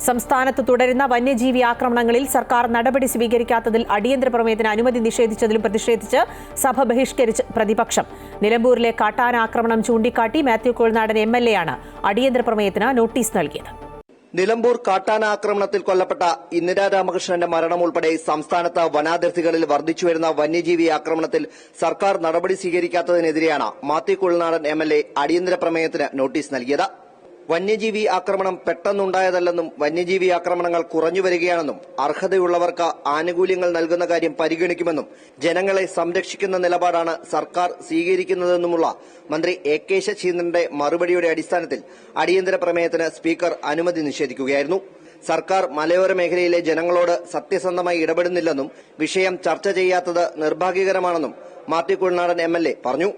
സംസ്ഥാനത്ത് തുടരുന്ന വന്യജീവി ആക്രമണങ്ങളിൽ സർക്കാർ നടപടി സ്വീകരിക്കാത്തതിൽ അടിയന്തര പ്രമേയത്തിന് അനുമതി നിഷേധിച്ചതിലും പ്രതിഷേധിച്ച് സഭ ബഹിഷ്കരിച്ച് പ്രതിപക്ഷം. നിലമ്പൂരിലെ കാട്ടാന ആക്രമണം ചൂണ്ടിക്കാട്ടി മാത്യു കുഴൽനാടൻ MLA ആണ് അടിയന്തര പ്രമേയത്തിന് നോട്ടീസ് നൽകിയത്. നിലമ്പൂർ കാട്ടാന ആക്രമണത്തിൽ കൊല്ലപ്പെട്ട ഇന്ദിരാ രാമകൃഷ്ണന്റെ മരണം ഉൾപ്പെടെ സംസ്ഥാനത്ത് വനാതിർത്തികളിൽ വർദ്ധിച്ചുവരുന്ന വന്യജീവി ആക്രമണത്തിൽ സർക്കാർ നടപടി സ്വീകരിക്കാത്തതിനെതിരെയാണ് മാത്യു കുഴൽനാടൻ MLA അടിയന്തര പ്രമേയത്തിന് നോട്ടീസ് നൽകിയത്. വന്യജീവി ആക്രമണം പെട്ടെന്നുണ്ടായതല്ലെന്നും വന്യജീവി ആക്രമണങ്ങൾ കുറഞ്ഞുവരികയാണെന്നും അർഹതയുള്ളവർക്ക് ആനുകൂല്യങ്ങൾ നൽകുന്ന കാര്യം പരിഗണിക്കുമെന്നും ജനങ്ങളെ സംരക്ഷിക്കുന്ന നിലപാടാണ് സർക്കാർ സ്വീകരിക്കുന്നതെന്നുമുള്ള മന്ത്രി AK ശശീന്ദ്രന്റെ മറുപടിയുടെ അടിസ്ഥാനത്തിൽ അടിയന്തര പ്രമേയത്തിന് സ്പീക്കർ അനുമതി നിഷേധിക്കുകയായിരുന്നു. സർക്കാർ മലയോര മേഖലയിലെ ജനങ്ങളോട് സത്യസന്ധമായി ഇടപെടുന്നില്ലെന്നും വിഷയം ചർച്ച ചെയ്യാത്തത് നിർഭാഗ്യകരമാണെന്നും മാത്യു കുഴൽനാടൻ MLA പറഞ്ഞു.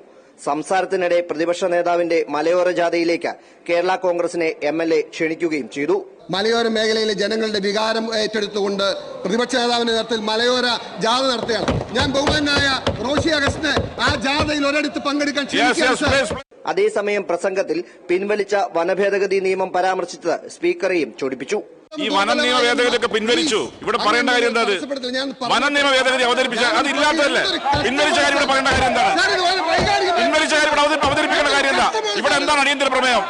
സംസാരത്തിനിടെ പ്രതിപക്ഷ നേതാവിന്റെ മലയോര ജാഥയിലേക്ക് കേരള കോൺഗ്രസിനെ MLA ക്ഷണിക്കുകയും ചെയ്തു. മലയോര മേഖലയിലെ ജനങ്ങളുടെ വികാരം ഏറ്റെടുത്തുകൊണ്ട് പ്രതിപക്ഷ നേതാവിന്റെ നേതൃത്വത്തിൽ മലയോര ജാഥ നടത്തുകയാണ്. ഞാൻ ബഹുമാനായ റോഷി അഗസ്റ്റിനെ ആ ജാഥയിൽ ഒരിടത്ത് പങ്കെടുക്കാൻ ക്ഷണിക്കുകയാണ്. അതേസമയം പ്രസംഗത്തിൽ പിൻവലിച്ച വനഭേദഗതി നിയമം പരാമർശിച്ചത് സ്പീക്കറെയും ചൊടിപ്പിച്ചു. ഈ വന നിയമ ഭേദഗതിയൊക്കെ പിൻവലിച്ചു. ഇവിടെ പറയേണ്ട കാര്യം എന്താ? വന നിയമ ഭേദഗതി അവതരിപ്പിച്ച അത് ഇല്ലാത്തതല്ലേ? പിൻവലിച്ച കാര്യം ഇവിടെ പറയേണ്ട കാര്യം എന്താണ്? പിൻവലിച്ച കാര്യം ഇവിടെ അവതരിപ്പിക്കേണ്ട കാര്യം എന്താ? ഇവിടെ എന്താണ് അടിയന്തര പ്രമേയം?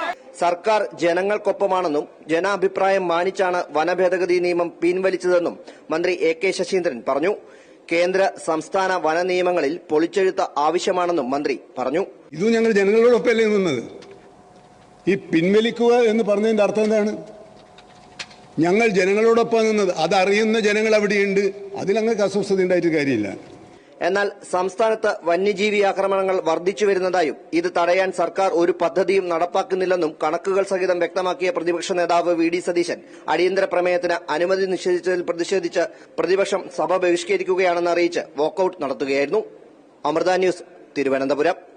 സർക്കാർ ജനങ്ങൾക്കൊപ്പമാണെന്നും ജനാഭിപ്രായം മാനിച്ചാണ് വനഭേദഗതി നിയമം പിൻവലിച്ചതെന്നും മന്ത്രി AK ശശീന്ദ്രൻ പറഞ്ഞു. കേന്ദ്ര സംസ്ഥാന വന നിയമങ്ങളിൽ പൊളിച്ചെഴുത്ത് ആവശ്യമാണെന്നും മന്ത്രി പറഞ്ഞു. ഇത് ഞങ്ങൾ ജനങ്ങളോടൊപ്പമല്ലേ നിന്നത്? ഈ പിൻവലിക്കുക എന്ന് പറഞ്ഞതിന്റെ അർത്ഥം എന്താണ്? ഞങ്ങൾ ജനങ്ങളോടൊപ്പം നിന്നത്. അതറിയുന്ന ജനങ്ങൾ അവിടെയുണ്ട്. അതിൽ ഞങ്ങൾക്ക് അസ്വസ്ഥത ഉണ്ടായിട്ട് കാര്യമില്ല. എന്നാൽ സംസ്ഥാനത്ത് വന്യജീവി ആക്രമണങ്ങൾ വർദ്ധിച്ചു വരുന്നതായും ഇത് തടയാൻ സർക്കാർ ഒരു പദ്ധതിയും നടപ്പാക്കുന്നില്ലെന്നും കണക്കുകൾ സഹിതം വ്യക്തമാക്കിയ പ്രതിപക്ഷ നേതാവ് VD സതീശൻ അടിയന്തര പ്രമേയത്തിന് അനുമതി നിഷേധിച്ചതിൽ പ്രതിഷേധിച്ച് പ്രതിപക്ഷം സഭ ബഹിഷ്കരിക്കുകയാണെന്ന് അറിയിച്ച് വാക്കൌട്ട് നടത്തുകയായിരുന്നു. അമൃത ന്യൂസ്, തിരുവനന്തപുരം.